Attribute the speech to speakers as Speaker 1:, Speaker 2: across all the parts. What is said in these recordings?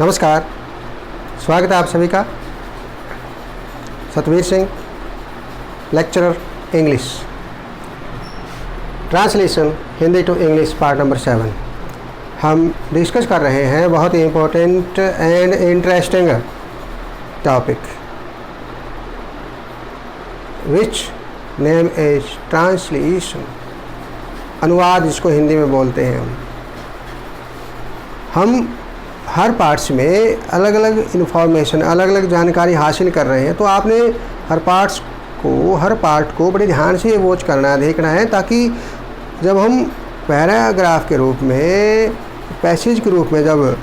Speaker 1: नमस्कार, स्वागत है आप सभी का। Satveer Singh, lecturer English, translation Hindi to English part number 7। हम डिस्कस कर रहे हैं बहुत ही important and interesting topic which name is translation. अनुवाद जिसको हिंदी में बोलते हैं। हम हर पार्ट्स में अलग अलग इन्फॉर्मेशन, अलग अलग जानकारी हासिल कर रहे हैं, तो आपने हर पार्ट को बड़े ध्यान से वॉच करना है, देखना है, ताकि जब हम पैराग्राफ के रूप में, पैसेज के रूप में, जब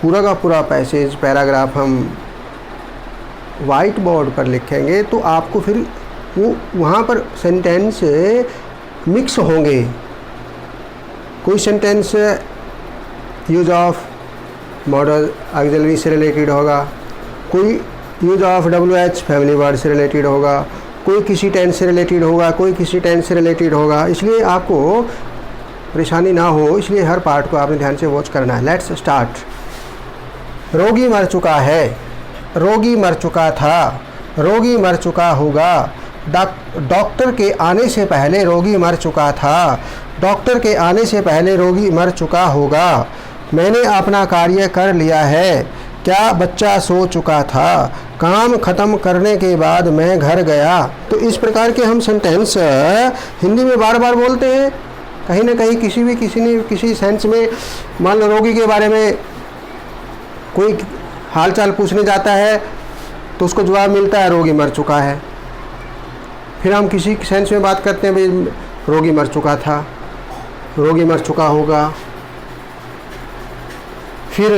Speaker 1: पूरा का पूरा पैसेज पैराग्राफ हम वाइट बोर्ड पर लिखेंगे तो आपको फिर वो वहाँ पर सेंटेंस मिक्स होंगे। कोई sentence use of model auxiliary से रिलेटेड होगा, कोई use of WH family word से रिलेटेड होगा, कोई किसी टेंस से रिलेटेड होगा, कोई किसी टेंस से रिलेटेड होगा। इसलिए आपको परेशानी ना हो, इसलिए हर पार्ट को आपने ध्यान से वॉच करना है। Let's start. रोगी मर चुका है, रोगी मर चुका था, रोगी मर चुका होगा, डॉक्टर के आने से पहले रोगी मर चुका था, डॉक्टर के आने से पहले रोगी मर चुका होगा, मैंने अपना कार्य कर लिया है, क्या बच्चा सो चुका था, काम ख़त्म करने के बाद मैं घर गया। तो इस प्रकार के हम सेंटेंस हिंदी में बार बार बोलते हैं। कहीं ना कहीं किसी सेंस में, मान लो रोगी के बारे में कोई हालचाल पूछने जाता है तो उसको जवाब मिलता है रोगी मर चुका है। फिर हम किसी सेंस में बात करते हैं, भाई रोगी मर चुका था, रोगी मर चुका होगा। फिर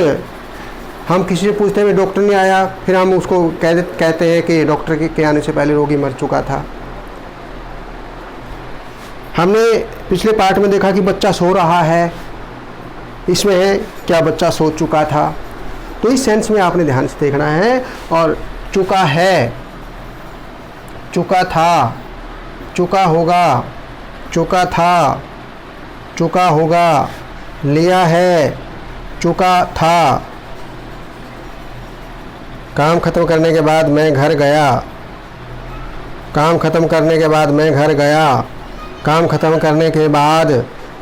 Speaker 1: हम किसी से पूछते हैं डॉक्टर नहीं आया, फिर हम उसको कहते हैं कि डॉक्टर के आने से पहले रोगी मर चुका था। हमने पिछले पार्ट में देखा कि बच्चा सो रहा है, इसमें है क्या बच्चा सो चुका था। तो इस सेंस में आपने ध्यान से देखना है। और चुका है, चुका था, चुका होगा, चुका था, चुका होगा, लिया है, चुका था, काम ख़त्म करने के बाद मैं घर गया, काम ख़त्म करने के बाद मैं घर गया, काम ख़त्म करने के बाद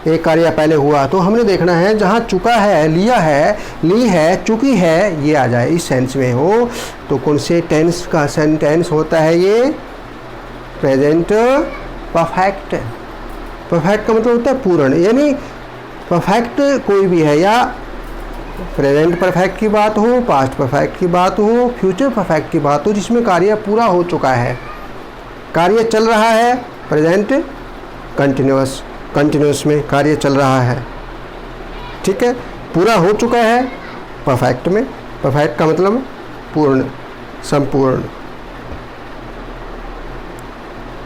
Speaker 1: एक कार्य पहले हुआ। तो हमने देखना है जहाँ चुका है, लिया है, ली है, चुकी है, ये आ जाए इस सेंस में हो तो कौन से टेंस का सेंटेंस होता है ये? Present perfect. परफेक्ट का मतलब होता है पूर्ण, यानी परफेक्ट कोई भी है, या प्रेजेंट परफेक्ट की बात हो, पास्ट परफेक्ट की बात हो, फ्यूचर परफेक्ट की बात हो, जिसमें कार्य पूरा हो चुका है, कार्य चल रहा है, प्रेजेंट कंटिन्यूअस, कंटिन्यूअस में कार्य चल रहा है, ठीक है, पूरा हो चुका है परफेक्ट में। परफेक्ट का मतलब पूर्ण, संपूर्ण।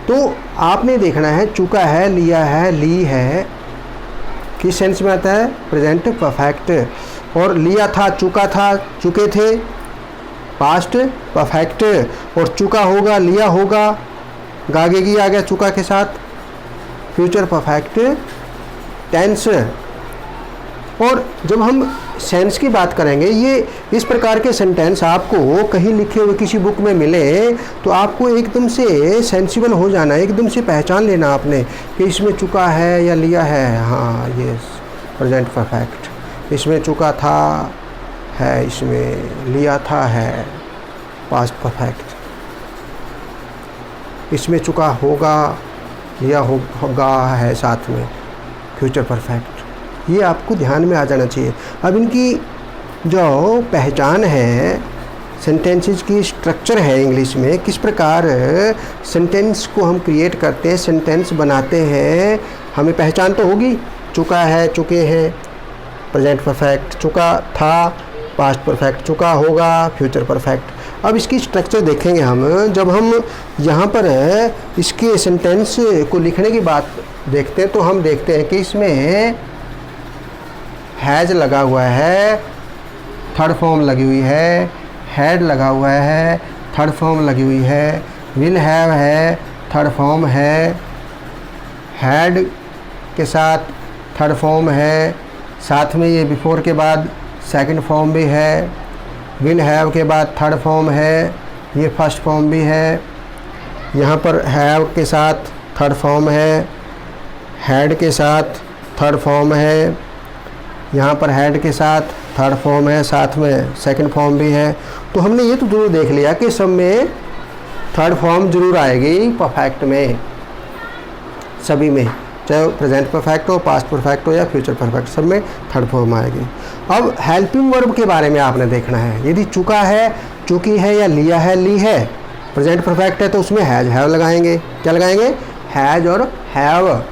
Speaker 1: तो आपने देखना है चुका है, लिया है, ली है, किस सेंस में आता है? Present perfect. और लिया था, चुका था, चुके थे, पास्ट परफेक्ट। और चुका होगा, लिया होगा, गागेगी आ गया चुका के साथ, फ्यूचर परफेक्ट टेंस। और जब हम सेंस की बात करेंगे, ये इस प्रकार के सेंटेंस आपको कहीं लिखे हुए किसी बुक में मिले तो आपको एकदम से सेंसिबल हो जाना, एकदम से पहचान लेना आपने कि इसमें चुका है या लिया है। हाँ, ये प्रेजेंट परफेक्ट, इसमें चुका था है, इसमें लिया था है, पास्ट परफेक्ट, इसमें चुका होगा, लिया होगा है साथ में, फ्यूचर परफेक्ट। ये आपको ध्यान में आ जाना चाहिए। अब इनकी जो पहचान है, सेंटेंसेस की स्ट्रक्चर है इंग्लिश में, किस प्रकार सेंटेंस को हम क्रिएट करते हैं, सेंटेंस बनाते हैं, हमें पहचान तो होगी। चुका है, चुके हैं, प्रेजेंट परफेक्ट, चुका था, पास्ट परफेक्ट, चुका होगा, फ्यूचर परफेक्ट। अब इसकी स्ट्रक्चर देखेंगे हम, जब हम यहाँ पर इसके सेंटेंस को लिखने की बात देखते हैं तो हम देखते हैं कि इसमें हैज़ लगा हुआ है, थर्ड फॉर्म लगी हुई है, हैड लगा हुआ है, थर्ड फॉर्म लगी हुई है, विल हैव है, थर्ड फॉर्म है, हैड के साथ थर्ड फॉर्म है, साथ में ये बिफोर के बाद सेकंड फॉर्म भी है, विल हैव के बाद थर्ड फॉर्म है, ये फर्स्ट फॉर्म भी है, यहाँ पर हैव के साथ थर्ड फॉर्म है, हैड के साथ थर्ड फॉर्म है, यहाँ पर हैड के साथ थर्ड फॉर्म है, साथ में सेकंड फॉर्म भी है। तो हमने ये तो जरूर देख लिया कि सब में थर्ड फॉर्म जरूर आएगी परफेक्ट में, सभी में, चाहे प्रेजेंट परफेक्ट हो, पास्ट परफेक्ट हो या फ्यूचर परफेक्ट, सब में थर्ड फॉर्म आएगी। अब हेल्पिंग वर्ब के बारे में आपने देखना है, यदि चुका है, चुकी है या लिया है, ली है, प्रेजेंट परफेक्ट है तो उसमें हैज हैव लगाएंगे। क्या लगाएंगे? हैज और हैव।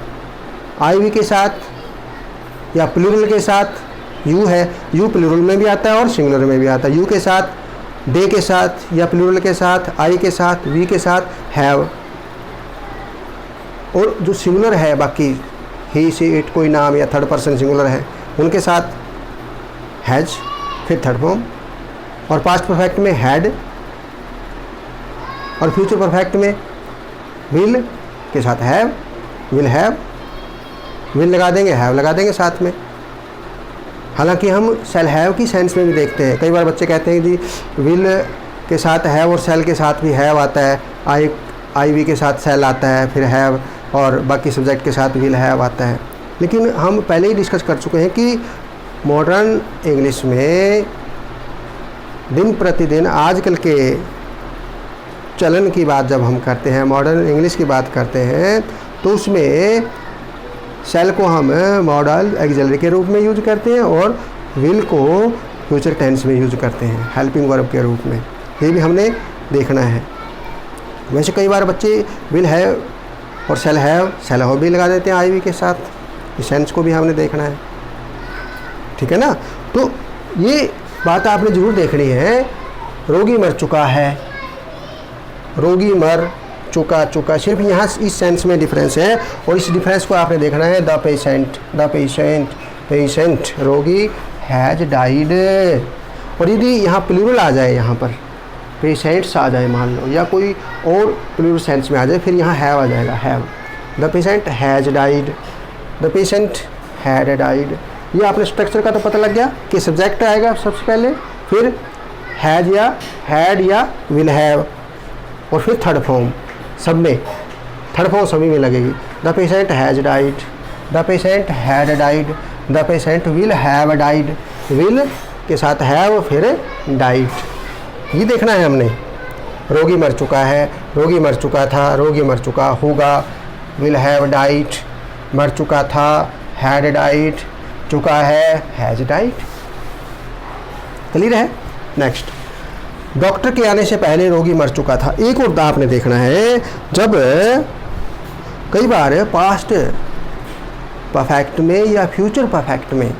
Speaker 1: आई वी के साथ या प्लूरल के साथ यू है, यू प्लूरल में भी आता है और सिंगुलर में भी आता है। यू के साथ, दे के साथ या प्लूरल के साथ, आई के साथ, वी के साथ हैव। और जो सिंगुलर है बाकी ही, सी, इट, कोई नाम या थर्ड पर्सन सिंगुलर है, उनके साथ हैज, फिर थर्ड फॉर्म। और पास्ट परफेक्ट में हैड, और फ्यूचर परफेक्ट में विल के साथ हैव, विल हैव, विल लगा देंगे, हैव लगा देंगे साथ में। हालांकि हम सेल हैव की सेंस में भी देखते हैं, कई बार बच्चे कहते हैं कि विल के साथ हैव और सेल के साथ भी हैव आता है, आई वी के साथ सेल आता है, फिर हैव, और बाकी सब्जेक्ट के साथ विल हैव आता है। लेकिन हम पहले ही डिस्कस कर चुके हैं कि मॉडर्न इंग्लिश में दिन प्रतिदिन आजकल के चलन की बात जब हम करते हैं, मॉडर्न इंग्लिश की बात करते हैं, तो उसमें सेल को हम मॉडल एक्सिलरी के रूप में यूज करते हैं और विल को फ्यूचर टेंस में यूज करते हैं हेल्पिंग वर्ब के रूप में। ये भी हमने देखना है। वैसे कई बार बच्चे विल हैव और सेल हैव भी लगा देते हैं आई वी के साथ। इस सेंस को भी हमने देखना है, ठीक है ना। तो ये बात आपने ज़रूर देखनी है। रोगी मर चुका है, रोगी मर चुका, चुका, सिर्फ यहाँ इस सेंस में डिफरेंस है और इस डिफरेंस को आपने देखना है। The patient, the patient, patient, रोगी हैज डाइड। और यदि यहाँ प्लूरल आ जाए, यहाँ पर पेशेंट्स आ जाए मान लो, या कोई और प्लूरल सेंस में आ जाए, फिर यहाँ हैव आ जाएगा, have. The patient has died, the patient had died. ये आपने स्ट्रक्चर का तो पता लग गया कि सब्जेक्ट आएगा सबसे पहले, फिर हैज या हैड या विल हैव, और फिर थर्ड फॉर्म। सब में थर्ड फॉर्म सभी में लगेगी। The patient has died, the patient had died, the patient will have died, will के साथ हैव, फिर डाइड। ये देखना है हमने। रोगी मर चुका है, रोगी मर चुका था, रोगी मर चुका होगा, विल हैव डाइड, मर चुका था, हैड डाइड, चुका है, हैज डाइड। क्लियर है? नेक्स्ट, डॉक्टर के आने से पहले रोगी मर चुका था। एक और आपने देखना है, जब कई बार पास्ट परफेक्ट में या फ्यूचर परफेक्ट में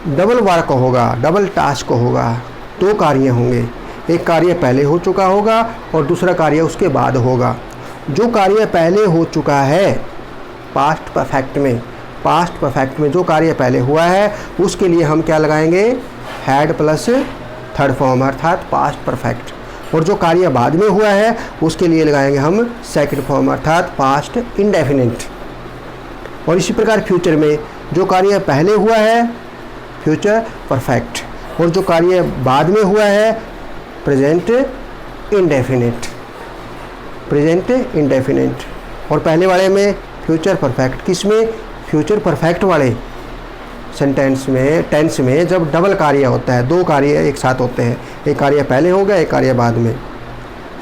Speaker 1: डबल वर्क होगा, डबल टास्क होगा, दो कार्य होंगे। एक कार्य पहले हो चुका होगा और दूसरा कार्य उसके बाद होगा। जो कार्य पहले हो चुका है पास्ट परफेक्ट में जो कार्य पहले हुआ है उसके लिए हम क्या लगाएंगे? हैड प्लस थर्ड फॉर्म, अर्थात पास्ट परफेक्ट। और जो कार्य बाद में हुआ है उसके लिए लगाएंगे हम सेकंड फॉर्म, अर्थात पास्ट इंडेफिनिट। और इसी प्रकार फ्यूचर में जो कार्य पहले हुआ है फ्यूचर परफेक्ट, और जो कार्य बाद में हुआ है प्रेजेंट इंडेफिनिट, प्रेजेंट इंडेफिनिट। और पहले वाले में फ्यूचर परफेक्ट, किसमें? फ्यूचर परफेक्ट वाले सेंटेंस में, टेंस में, जब डबल कार्य होता है, दो कार्य एक साथ होते हैं, एक कार्य पहले हो गया, एक कार्य बाद में।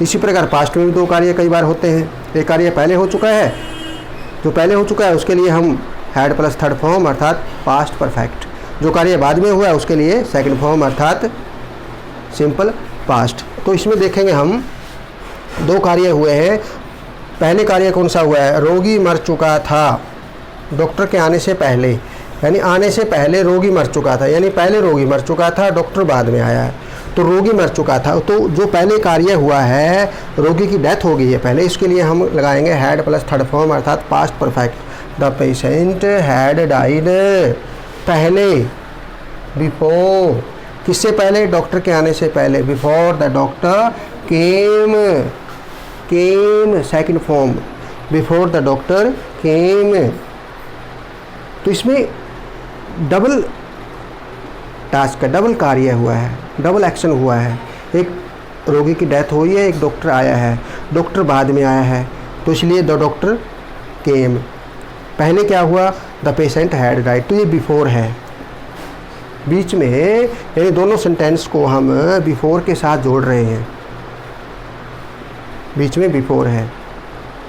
Speaker 1: इसी प्रकार पास्ट में भी दो कार्य कई बार होते हैं। एक कार्य पहले हो चुका है, जो पहले हो चुका है उसके लिए हम हैड प्लस थर्ड फॉर्म, अर्थात पास्ट परफेक्ट। जो कार्य बाद में हुआ है उसके लिए सेकंड फॉर्म, अर्थात सिंपल पास्ट। तो इसमें देखेंगे हम दो कार्य हुए हैं। पहले कार्य कौन सा हुआ है? रोगी मर चुका था डॉक्टर के आने से पहले, यानी आने से पहले रोगी मर चुका था, यानी पहले रोगी मर चुका था, डॉक्टर बाद में आया है, तो रोगी मर चुका था। तो जो पहले कार्य हुआ है, रोगी की डेथ हो गई है पहले, इसके लिए हम लगाएंगे हैड प्लस थर्ड फॉर्म, अर्थात past perfect. The patient had died, पहले, बिफोर, किससे पहले? डॉक्टर के आने से पहले, before the doctor came, second form, before the doctor केम। तो इसमें डबल टास्क का डबल कार्य हुआ है, डबल एक्शन हुआ है। एक रोगी की डेथ हुई है, एक डॉक्टर आया है, डॉक्टर बाद में आया है, तो इसलिए द डॉक्टर केम। पहले क्या हुआ, द पेशेंट हैड डाइड, तो ये बिफोर है। बीच में यानी दोनों सेंटेंस को हम बिफोर के साथ जोड़ रहे हैं, बीच में बिफोर है।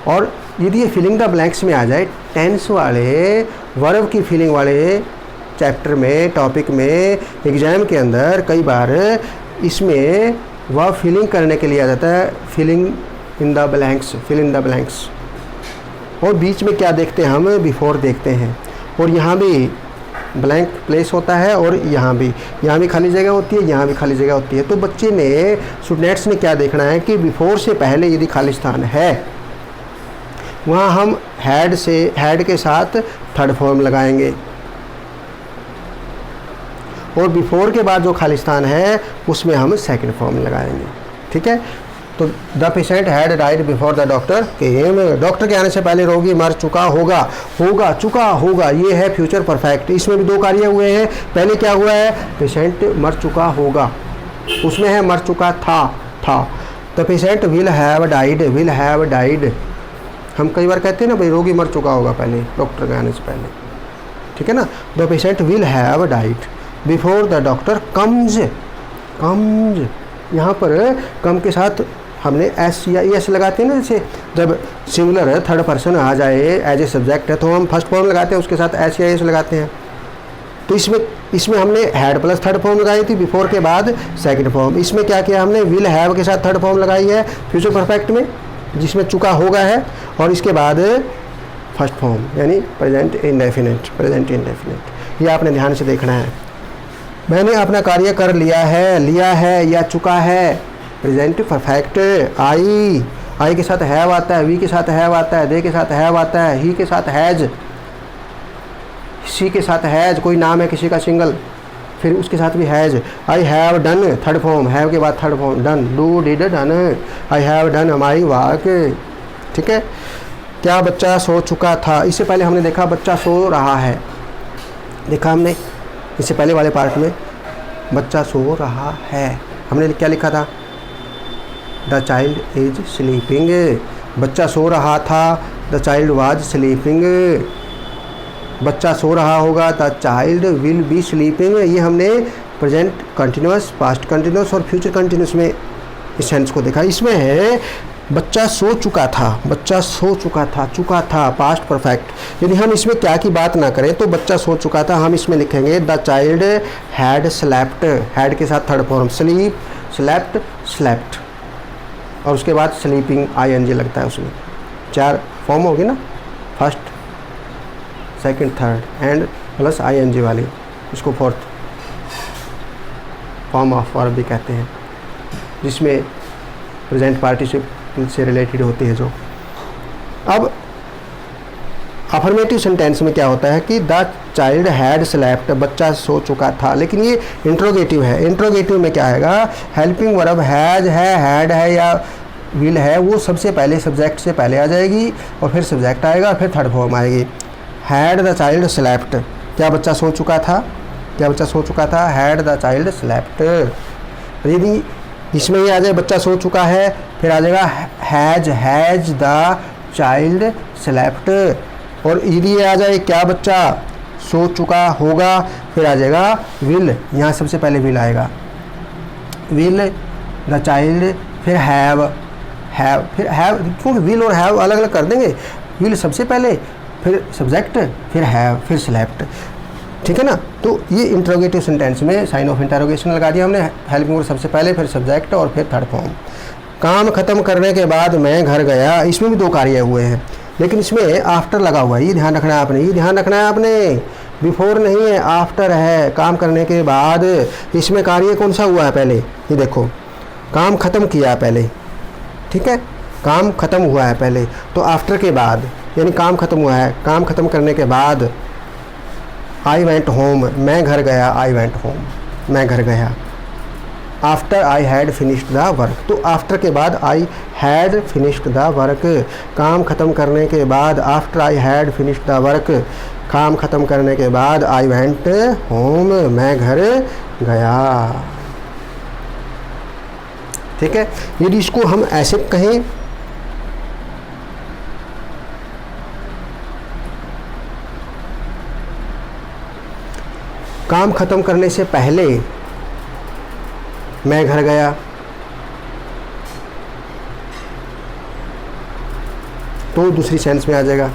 Speaker 1: और यदि ये फिलिंग द ब्लैंक्स में आ जाए, टेंस वाले वर्ब की फीलिंग वाले चैप्टर में, टॉपिक में, एग्ज़ाम के अंदर कई बार इसमें वर्ब फिलिंग करने के लिए आ जाता है, filling in the blanks, fill in the blanks. और बीच में क्या देखते हैं हम, बिफोर देखते हैं। और यहाँ भी ब्लैंक प्लेस होता है और यहाँ भी खाली जगह होती है, यहाँ भी खाली जगह होती है। तो बच्चे ने, स्टूडेंट्स ने क्या देखना है कि बिफोर से पहले यदि खाली स्थान है, वहाँ हम हैड के साथ थर्ड फॉर्म लगाएंगे, और बिफोर के बाद जो खाली स्थान है उसमें हम सेकंड फॉर्म लगाएंगे। ठीक है, तो the patient had died before the doctor came, doctor के आने से पहले रोगी मर चुका होगा, चुका होगा, ये है फ्यूचर परफेक्ट। इसमें भी दो कार्य हुए हैं। पहले क्या हुआ है, पेशेंट मर चुका होगा, उसमें है मर चुका था। The patient will have died. हम कई बार कहते हैं ना भाई रोगी मर चुका होगा पहले, डॉक्टर के आने से पहले, ठीक है ना। The patient will have died before the doctor comes. यहाँ पर कम के साथ हमने एस या एस लगाते हैं ना, जैसे जब सिंगुलर है, थर्ड पर्सन आ जाए एज ए सब्जेक्ट है, तो हम फर्स्ट फॉर्म लगाते हैं, उसके साथ एस या एस लगाते हैं। तो इसमें हमने हैड प्लस थर्ड फॉर्म लगाई थी, बिफोर के बाद सेकंड फॉर्म। इसमें क्या किया हमने, विल हैव के साथ थर्ड फॉर्म लगाई है फ्यूचर परफेक्ट में, जिसमें चुका होगा है, और इसके बाद फर्स्ट फॉर्म यानी प्रेजेंट इंडेफिनिट। ये आपने ध्यान से देखना है। मैंने अपना कार्य कर लिया है या चुका है, प्रेजेंट परफेक्ट। आई के साथ हैव आता है, वी के साथ हैव आता है, दे के साथ हैव आता है, ही के साथ हैज, सी के साथ हैज, कोई नाम है किसी का सिंगल, फिर उसके साथ भी has. I have done, third form, have के बाद third form, done, do did done, I have done हमारी वाक। ठीक है, क्या बच्चा सो चुका था, इससे पहले हमने देखा बच्चा सो रहा है, देखा हमने इससे पहले वाले पार्ट में, बच्चा सो रहा है, हमने क्या लिखा था, द चाइल्ड इज स्लीपिंग, बच्चा सो रहा था, द चाइल्ड वाज स्लीपिंग, बच्चा सो रहा होगा, the child will be sleeping. ये हमने प्रेजेंट कंटिन्यूस, पास्ट कंटिन्यूस और फ्यूचर कंटिन्यूस में इस सेंस को देखा। इसमें है बच्चा सो चुका था, चुका था पास्ट परफेक्ट। यदि हम इसमें क्या की बात ना करें तो बच्चा सो चुका था, हम इसमें लिखेंगे the child had slept, had के साथ थर्ड फॉर्म, स्लीप, स्लेप्ट, और उसके बाद स्लीपिंग ING लगता है उसमें। 4 फॉर्म होगी ना, first second third and plus ING वाली, इसको फोर्थ फॉर्म ऑफ वर्ब भी कहते हैं, जिसमें प्रेजेंट पार्टिसिप से रिलेटेड होती है जो। अब अफर्मेटिव सेंटेंस में क्या होता है कि द चाइल्ड हैड स्लेप्ट, बच्चा सो चुका था, लेकिन ये इंट्रोगेटिव है। इंट्रोगेटिव में क्या आएगा, हेल्पिंग वर्ब हैज है, हैड है या विल है, वो सबसे पहले सब्जेक्ट से पहले आ जाएगी और फिर सब्जेक्ट आएगा, फिर थर्ड फॉर्म आएगी। हैड द चाइल्ड स्लेप्ट, क्या बच्चा सो चुका था, हैड द चाइल्ड स्लेप्ट। यदि इसमें ये आ जाए बच्चा सो चुका है, फिर आ जाएगा हैज द चाइल्ड स्लेप्ट। और यदि ये आ जाए क्या बच्चा सो चुका होगा, फिर आ जाएगा विल, यहाँ सबसे पहले विल आएगा, विल द चाइल्ड, फिर हैव, फिर हैव, क्योंकि विल और हैव अलग अलग कर देंगे, विल सबसे पहले, फिर सब्जेक्ट, फिर हैव, फिर स्लेप्ट। ठीक है ना। तो ये इंट्रोगेटिव सेंटेंस में साइन ऑफ इंटरोगेशन लगा दिया हमने, हेल्पिंग वर्ब सबसे पहले, फिर सब्जेक्ट और फिर थर्ड फॉर्म। काम खत्म करने के बाद मैं घर गया, इसमें भी 2 कार्य हुए हैं, लेकिन इसमें आफ्टर लगा हुआ है, ये ध्यान रखना है आपने, बिफोर नहीं है, आफ्टर है, काम करने के बाद। इसमें कार्य कौन सा हुआ है पहले, ये देखो, काम खत्म किया पहले, ठीक है, काम खत्म हुआ है पहले, तो आफ्टर के बाद यानी काम खत्म हुआ है, काम खत्म करने के बाद आई वेंट होम, मैं घर गया, आई वेंट होम, मैं घर गया। After I had finished the work, तो आफ्टर के बाद I had finished the work, काम ख़त्म करने के बाद after I had finished the work, काम ख़त्म करने के बाद आई वेंट होम, मैं घर गया। ठीक है, यदि इसको हम ऐसे कहें, काम ख़त्म करने से पहले मैं घर गया, तो दूसरी सेंस में आ जाएगा।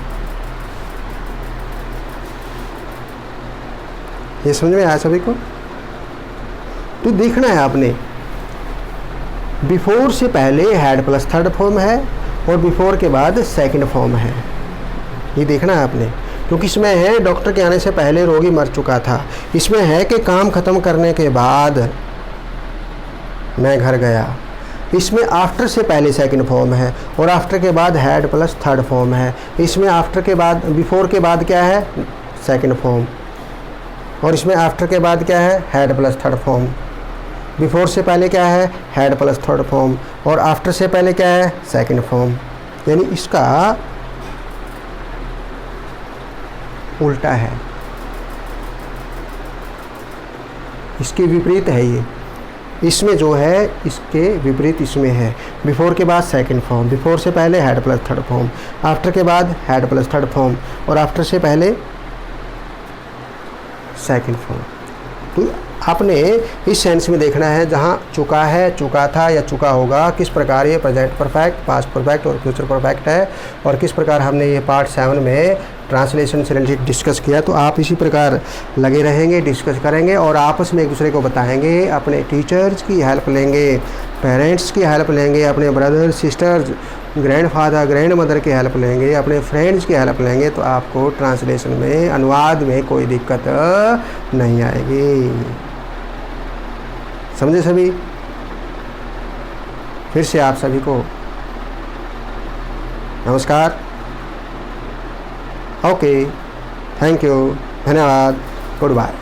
Speaker 1: ये समझ में आया सभी को? तो देखना है आपने, बिफोर से पहले हैड प्लस थर्ड फॉर्म है और बिफोर के बाद सेकंड फॉर्म है, ये देखना है आपने। क्योंकि इसमें है डॉक्टर के आने से पहले रोगी मर चुका था, इसमें है कि काम ख़त्म करने के बाद मैं घर गया, इसमें आफ्टर से पहले सेकंड फॉर्म है और आफ्टर के बाद हैड प्लस थर्ड फॉर्म है। इसमें आफ्टर के बाद, बिफोर के बाद क्या है? सेकंड फॉर्म, और इसमें आफ्टर के बाद क्या है? Had plus third form. Before से पहले क्या है? हैड प्लस थर्ड फॉर्म, और आफ्टर से पहले क्या है? Second form. यानी इसका उल्टा है, इसके विपरीत है ये। इसमें जो है इसके विपरीत इसमें है, बिफोर के बाद सेकंड फॉर्म, बिफोर से पहले had plus third form, after के बाद हैड प्लस थर्ड फॉर्म, और आफ्टर से पहले सेकंड फॉर्म। तो आपने इस सेंस में देखना है, जहाँ चुका है, चुका था या चुका होगा, किस प्रकार ये प्रेजेंट परफेक्ट, पास्ट परफेक्ट और फ्यूचर परफेक्ट है, और किस प्रकार हमने ये पार्ट 7 में ट्रांसलेशन से रिलेटेड डिस्कस किया। तो आप इसी प्रकार लगे रहेंगे, डिस्कस करेंगे और आपस में एक दूसरे को बताएंगे, अपने टीचर्स की हेल्प लेंगे, पेरेंट्स की हेल्प लेंगे, अपने brother sisters, grandfather grand mother की हेल्प लेंगे, अपने फ्रेंड्स की हेल्प लेंगे, तो आपको ट्रांसलेशन में, अनुवाद में कोई दिक्कत नहीं आएगी। समझे सभी? फिर से आप सभी को नमस्कार, ओके, थैंक यू, धन्यवाद, गुड बाय।